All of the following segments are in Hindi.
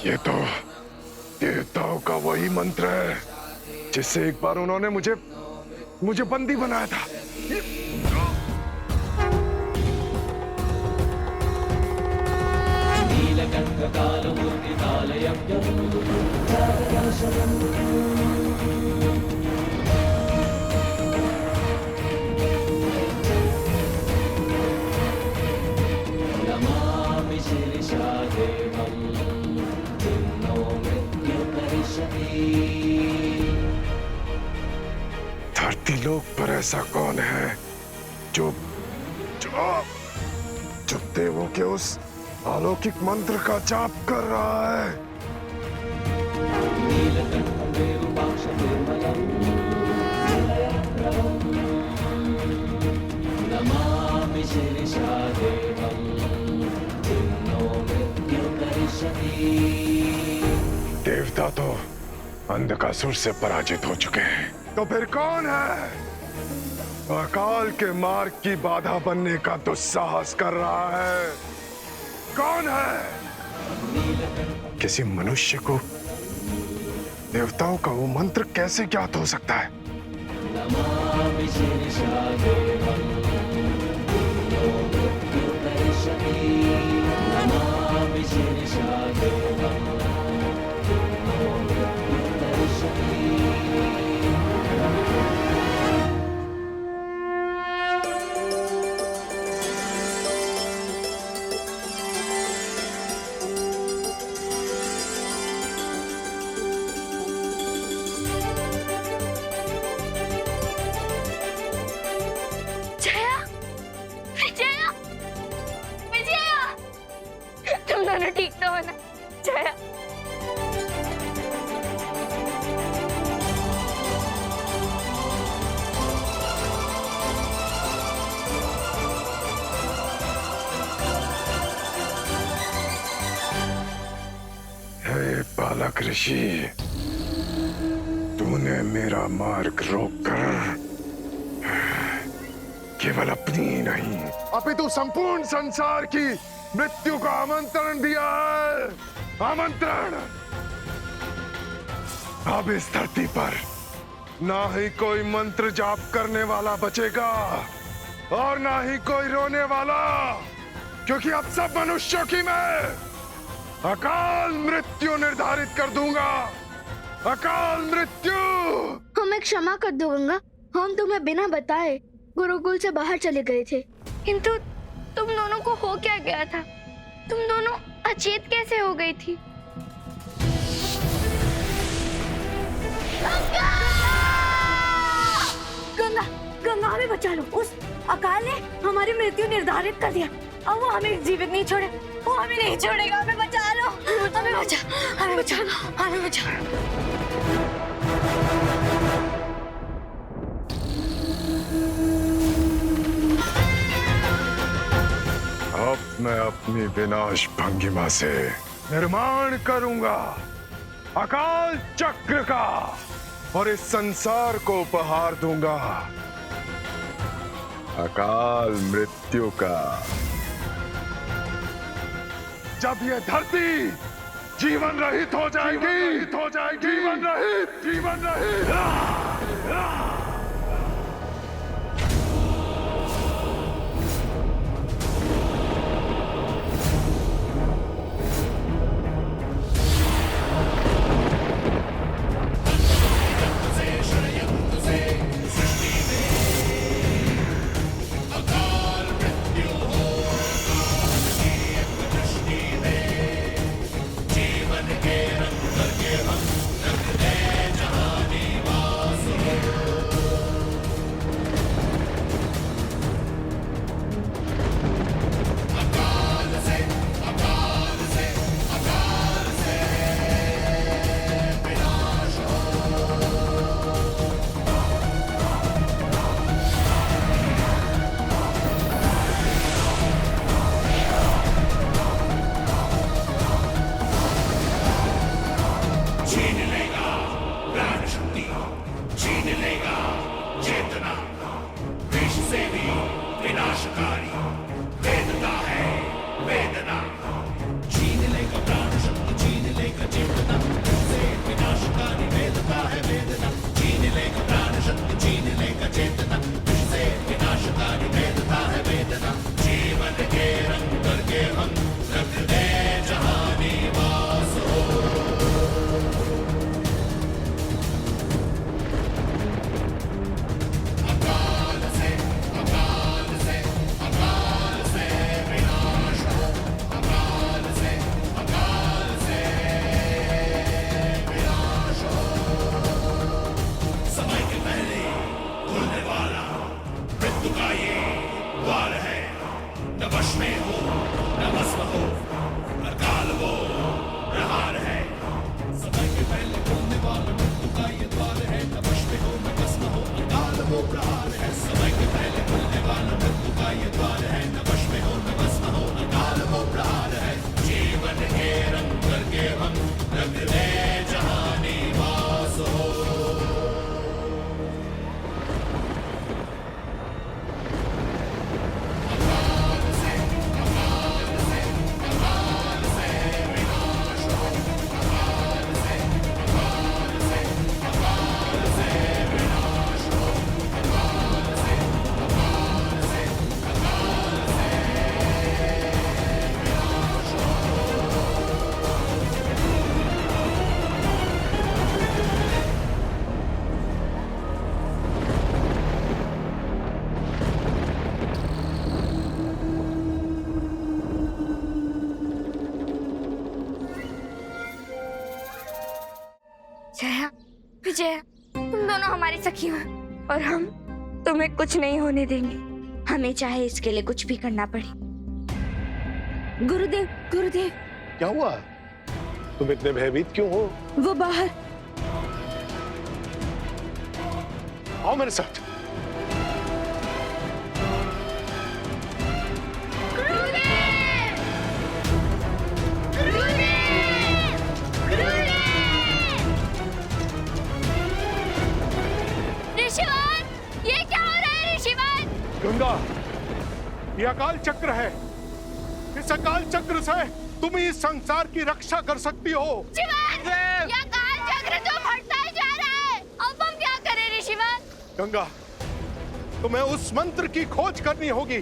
ये तो देवताओं का वही मंत्र है जिससे एक बार उन्होंने मुझे मुझे बंदी बनाया था। धरती लोक पर ऐसा कौन है जो जो जो देवों के उस अलौकिक मंत्र का जाप कर रहा है? देवता तो अंधकासुर से पराजित हो चुके हैं, तो फिर कौन है अकाल के मार्ग की बाधा बनने का दुस्साहस कर रहा है? कौन है? किसी मनुष्य को देवताओं का वो मंत्र कैसे ज्ञात हो सकता है? ठीक तो होना जया। हे बालक ऋषि, तूने मेरा मार्ग रोककर केवल अपनी ही नहीं अपितु संपूर्ण संसार की मृत्यु का आमंत्रण दिया है। आमंत्रण। अब इस धरती पर ना ही कोई मंत्र जाप करने वाला बचेगा और ना ही कोई रोने वाला, क्योंकि अब सब मनुष्यों की मैं अकाल मृत्यु निर्धारित कर दूंगा। अकाल मृत्यु। हमें क्षमा कर दो गंगा, हम तुम्हें बिना बताए गुरुकुल से बाहर चले गए थे, किंतु तुम दोनों को हो क्या गया था? तुम दोनों अचेत कैसे हो गई थी? गंगा! गंगा, गंगा हमें बचा लो। उस अकाल ने हमारी मृत्यु निर्धारित कर दिया। अब वो हमें जीवित नहीं छोड़े, वो हमें नहीं छोड़ेगा। हमें बचा लो, हमें बचा, हमें बचा लो, हमें बचा। अब मैं अपनी विनाश भंगिमा से निर्माण करूंगा अकाल चक्र का और इस संसार को उपहार दूंगा अकाल मृत्यु का। जब ये धरती जीवन रहित हो जाएगी, जीवन रहित। जया, विजय, तुम दोनों हमारी सखी हो और हम तुम्हें कुछ नहीं होने देंगे, हमें चाहे इसके लिए कुछ भी करना पड़े। गुरुदेव, गुरुदेव, क्या हुआ? तुम इतने भयभीत क्यों हो? वो बाहर। आओ मेरे साथ। ऋषिवन, ये क्या हो रहा है ऋषिवन? गंगा, ये अकाल चक्र है। इस अकाल चक्र से तुम ही इस संसार की रक्षा कर सकती हो। ऋषिवन, ये अकाल चक्र तो फटता ही जा रहा है। अब हम क्या करें ऋषिवन? गंगा, तुम्हें उस मंत्र की खोज करनी होगी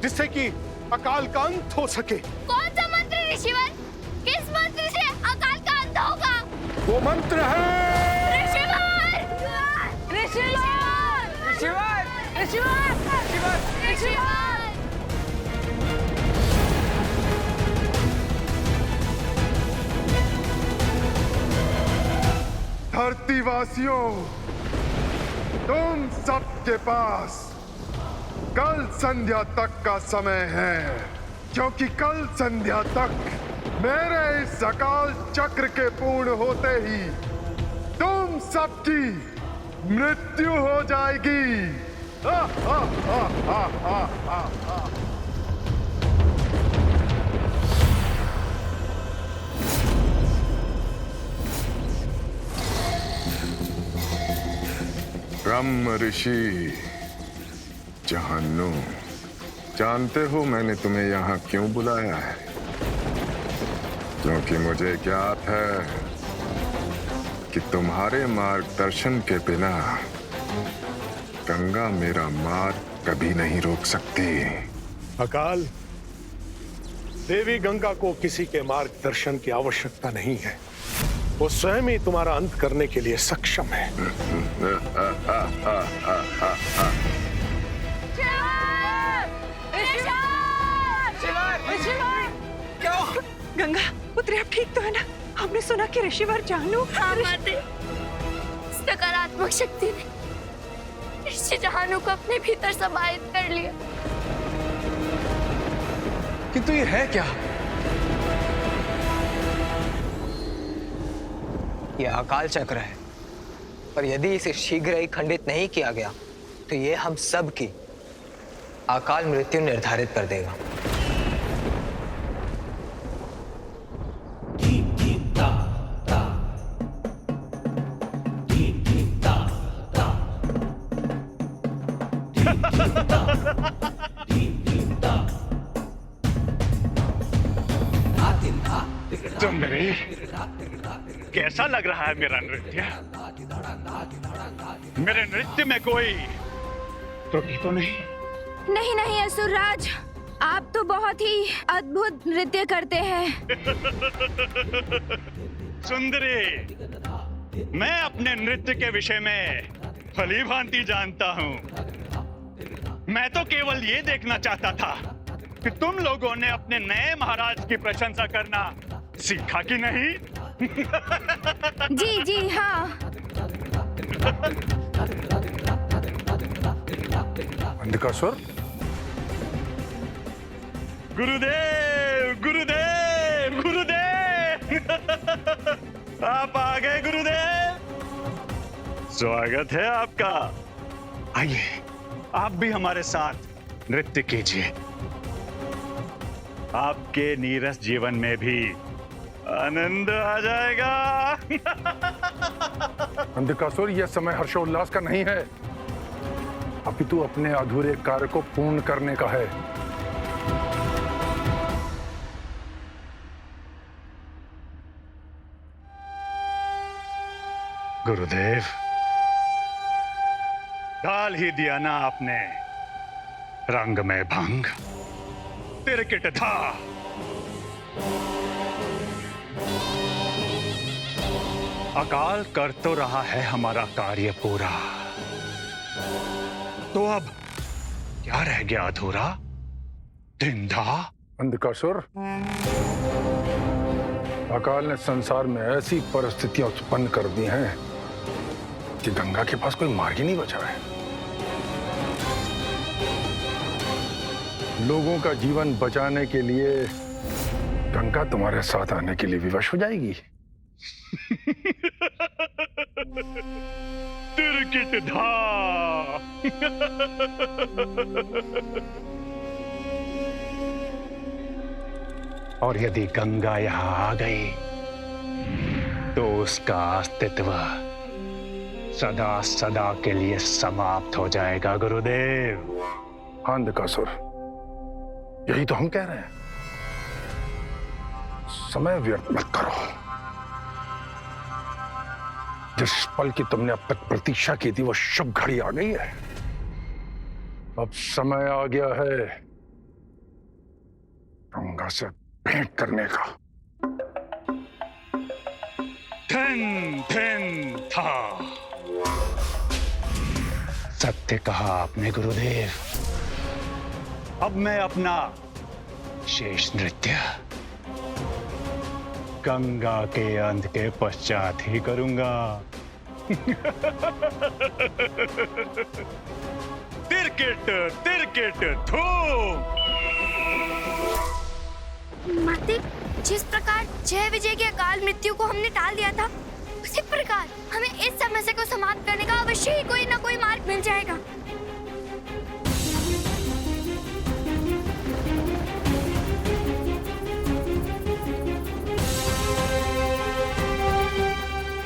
जिससे कि अकाल का अंत हो सके। कौन सा मंत्र ऋषिवन? किस मंत्र से अकाल का अंत होगा? वो मंत्र है ऋषिवन! ऋषिवन! ऋषिवन! ऋषिवन! ऋषिवन! ऋषिवन! धरतीवासियों, तुम सबके पास कल संध्या तक का समय है, क्योंकि कल संध्या तक मेरे इस अकाल चक्र के पूर्ण होते ही तुम सबकी मृत्यु हो जाएगी। हा, हा, हा, हा, हा, हा, हा। ब्रह्म ऋषि जहान्नू, जानते हो मैंने तुम्हें यहाँ क्यों बुलाया है? क्योंकि मुझे ज्ञात है कि तुम्हारे मार्गदर्शन के बिना गंगा मेरा मार्ग कभी नहीं रोक सकती। अकाल, देवी गंगा को किसी के मार्गदर्शन की आवश्यकता नहीं है। वो स्वयं ही तुम्हारा अंत करने के लिए सक्षम है। गंगा पुत्री, आप ठीक तो है ना? हमने सुना कि ऋषिवर जानू। हाँ माते, सकारात्मक शक्ति ने ऋषि जहानू को अपने भीतर समाहित कर लिया। किंतु ये है क्या? यह अकाल चक्र है, और यदि इसे शीघ्र ही खंडित नहीं किया गया तो ये हम सब की अकाल मृत्यु निर्धारित कर देगा। सुंदरी, कैसा लग रहा है मेरा नृत्य? मेरे नृत्य में कोई त्रुटि तो नहीं? नहीं नहीं असुरराज, आप तो बहुत ही अद्भुत नृत्य करते हैं। सुंदरी, मैं अपने नृत्य के विषय में भली भांति जानता हूँ। मैं तो केवल ये देखना चाहता था कि तुम लोगों ने अपने नए महाराज की प्रशंसा करना सीखा कि नहीं? जी जी हाँ। अंधकासुर, गुरुदेव गुरुदेव गुरुदेव आप आ गए गुरुदेव। स्वागत है आपका। आइए, आप भी हमारे साथ नृत्य कीजिए। आपके नीरस जीवन में भी आनंद आ जाएगा। अंधकासुर, यह समय हर्षोल्लास का नहीं है, अपितु अपने अधूरे कार्य को पूर्ण करने का है। गुरुदेव, डाल ही दिया ना आपने रंग में भंग। तिरकिट था। अकाल कर तो रहा है हमारा कार्य पूरा, तो अब क्या रह गया अधूरा? धिंधा। अंधकासुर, अकाल ने संसार में ऐसी परिस्थितियां उत्पन्न कर दी हैं कि गंगा के पास कोई मार्ग ही नहीं बचा है। लोगों का जीवन बचाने के लिए गंगा तुम्हारे साथ आने के लिए विवश हो जाएगी। तिरकिट था। और यदि गंगा यहां आ गई तो उसका अस्तित्व सदा सदा के लिए समाप्त हो जाएगा गुरुदेव। हाँ अंधकासुर, यही तो हम कह रहे हैं। समय व्यर्थ मत करो। जिस पल की तुमने अब तक प्रतीक्षा की थी वो शुभ घड़ी आ गई है। अब समय आ गया है गंगा से भेंट करने का। धन धन था। सत्य कहा आपने गुरुदेव। अब मैं अपना शेष नृत्य गंगा के अंत के पश्चात ही करूंगा। तिरकिट तिरकिट धूम। माते, जिस प्रकार जय विजय की अकाल मृत्यु को हमने टाल दिया था, उसी प्रकार हमें इस समस्या को समाप्त करने का अवश्य ही कोई ना कोई मार्ग मिल जाएगा।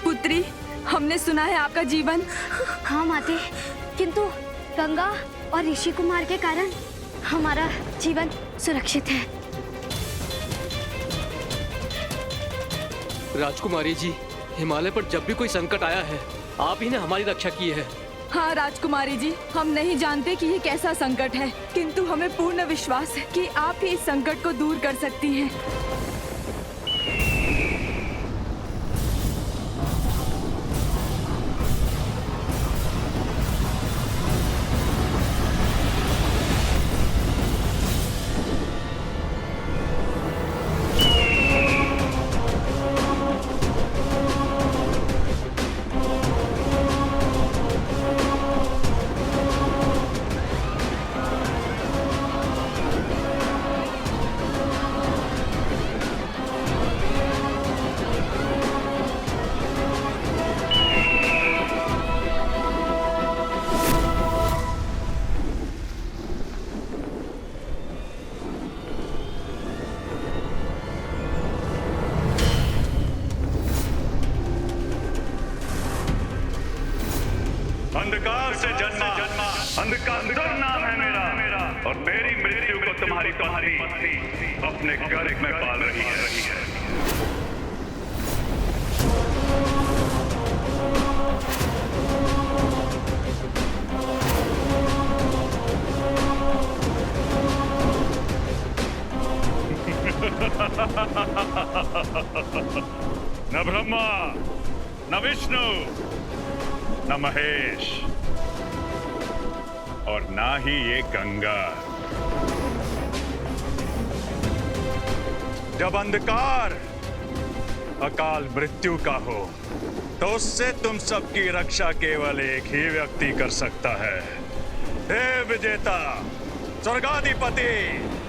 पुत्री, हमने सुना है आपका जीवन। हाँ माते, किंतु गंगा और ऋषि कुमार के कारण हमारा जीवन सुरक्षित है। राजकुमारी जी, हिमालय पर जब भी कोई संकट आया है, आप ही ने हमारी रक्षा की है। हाँ राजकुमारी जी, हम नहीं जानते कि ये कैसा संकट है, किंतु हमें पूर्ण विश्वास है कि आप ही इस संकट को दूर कर सकती हैं। अंधकार से जन्मा अंधकार नाम है मेरा, और मेरी मृत्यु को तुम्हारी पत्नी अपने गर्भ में पाल रही है। न ब्रह्मा, न विष्णु, न महेश, और ना ही ये गंगा। जब अंधकार अकाल मृत्यु का हो तो उससे तुम सबकी रक्षा केवल एक ही व्यक्ति कर सकता है। हे विजेता, स्वर्गाधिपति,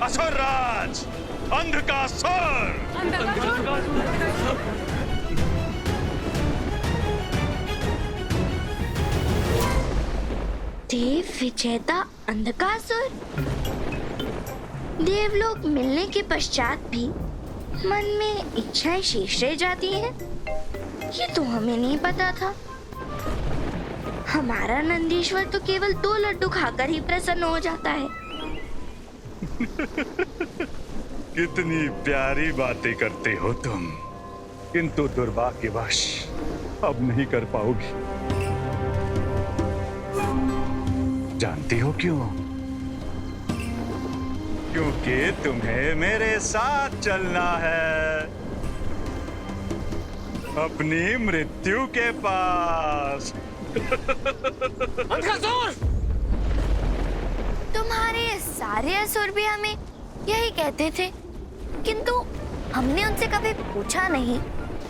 असुरराज, अंधकासुर। देव विजेता अंधकासुर। देवलोक मिलने के पश्चात भी मन में इच्छाएं शेष रह जाती हैं। ये तो हमें नहीं पता था। हमारा नंदीश्वर तो केवल 2 लड्डू खाकर ही प्रसन्न हो जाता है। कितनी प्यारी बातें करते हो तुम, किंतु दुर्भाग्यवश अब नहीं कर पाओगी। जानती हो क्यों? क्योंकि तुम्हें मेरे साथ चलना है, अपनी मृत्यु के पास। तुम्हारे सारे असुर भी हमें यही कहते थे, किंतु हमने उनसे कभी पूछा नहीं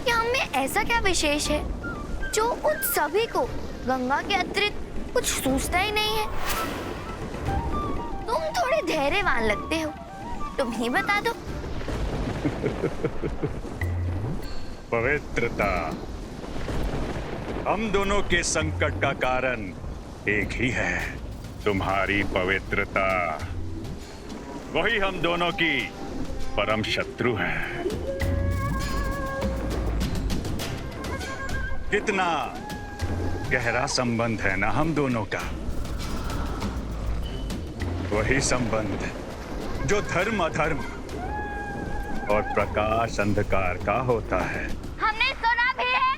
कि हमें ऐसा क्या विशेष है जो उन सभी को गंगा के अतिरिक्त कुछ सूझता ही नहीं है। तुम थोड़े धैर्यवान लगते हो, तुम ही बता दो। पवित्रता। हम दोनों के संकट का कारण एक ही है, तुम्हारी पवित्रता। वही हम दोनों की परम शत्रु है। कितना गहरा संबंध है ना हम दोनों का। वही संबंध जो धर्म अधर्म और प्रकाश अंधकार का होता है। हमने सुना भी है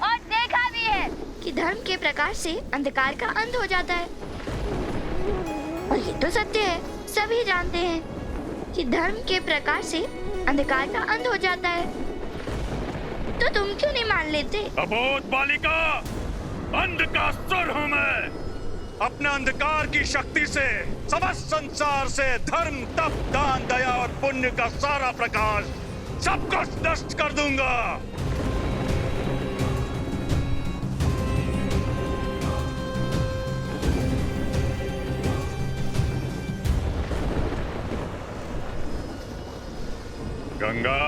और देखा भी है कि धर्म के प्रकाश से अंधकार का अंत हो जाता है। और ये तो सत्य है, सभी जानते हैं कि धर्म के प्रकाश से अंधकार का अंत हो जाता है। तो तुम क्यों नहीं मान लेते? अबोध बालिका, अंधकासुर हूँ मैं। अपने अंधकार की शक्ति से समस्त संसार से धर्म, तप, दान, दया और पुण्य का सारा प्रकाश सब कुछ नष्ट कर दूंगा। गंगा,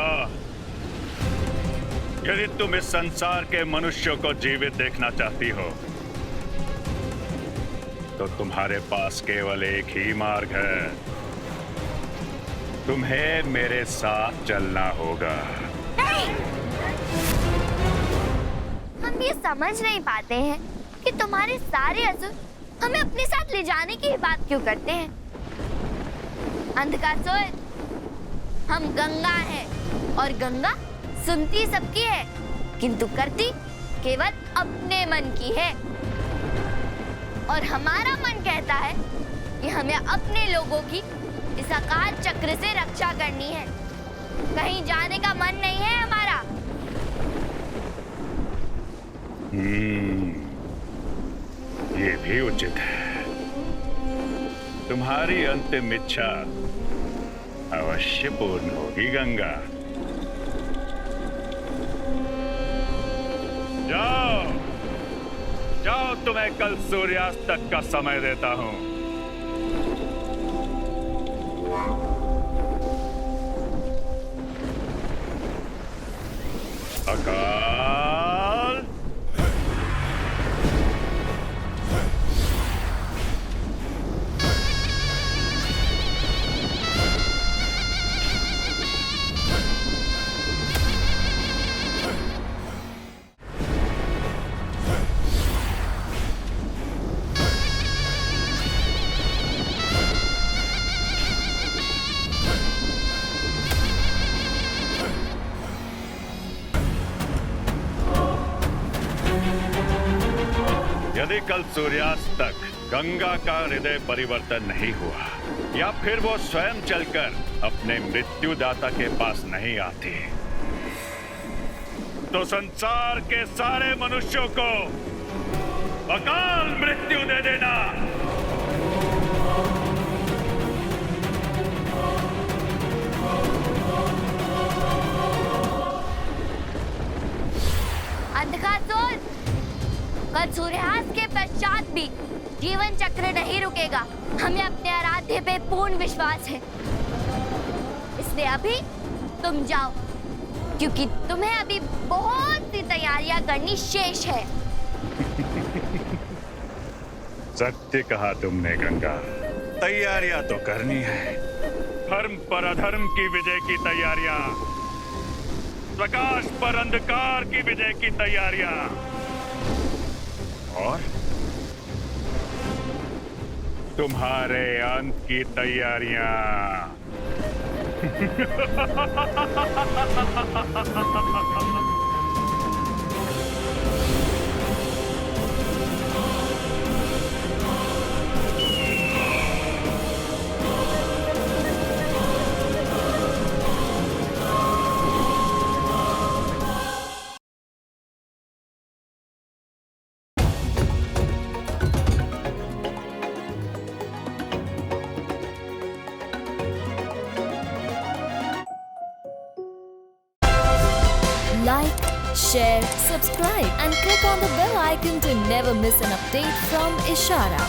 यदि तुम इस संसार के मनुष्यों को जीवित देखना चाहती हो तो तुम्हारे पास केवल एक ही मार्ग है। तुम्हें मेरे साथ चलना होगा। हम ये समझ नहीं पाते हैं कि तुम्हारे सारे असुर हमें अपने साथ ले जाने की बात क्यों करते हैं। अंधकासुर, हम गंगा हैं और गंगा सुनती सबकी है, किंतु करती केवल अपने मन की है। और हमारा मन कहता है कि हमें अपने लोगों की इस अकाल चक्र से रक्षा करनी है। कहीं जाने का मन नहीं है हमारा। ये भी उचित है। तुम्हारी अंतिम इच्छा अवश्य पूर्ण होगी गंगा। जाओ जाओ, तुम्हें कल सूर्यास्त तक का समय देता हूं। अकाल, यदि कल सूर्यास्त तक गंगा का हृदय परिवर्तन नहीं हुआ या फिर वो स्वयं चलकर अपने मृत्युदाता के पास नहीं आती, तो संसार के सारे मनुष्यों को अकाल मृत्यु दे देना। अंधकासुर, कल सूर्यास्त के पश्चात भी जीवन चक्र नहीं रुकेगा। हमें अपने आराध्य पे पूर्ण विश्वास है। इसलिए अभी तुम जाओ, क्योंकि तुम्हें अभी बहुत सी तैयारियां करनी शेष है। सत्य कहा तुमने गंगा। तैयारियां तो करनी है। धर्म पर अधर्म की विजय की तैयारियां, प्रकाश पर अंधकार की विजय की तैयारियां, और तुम्हारे अंत की तैयारियां। Like, share, subscribe and click on the bell icon to never miss an update from Ishara.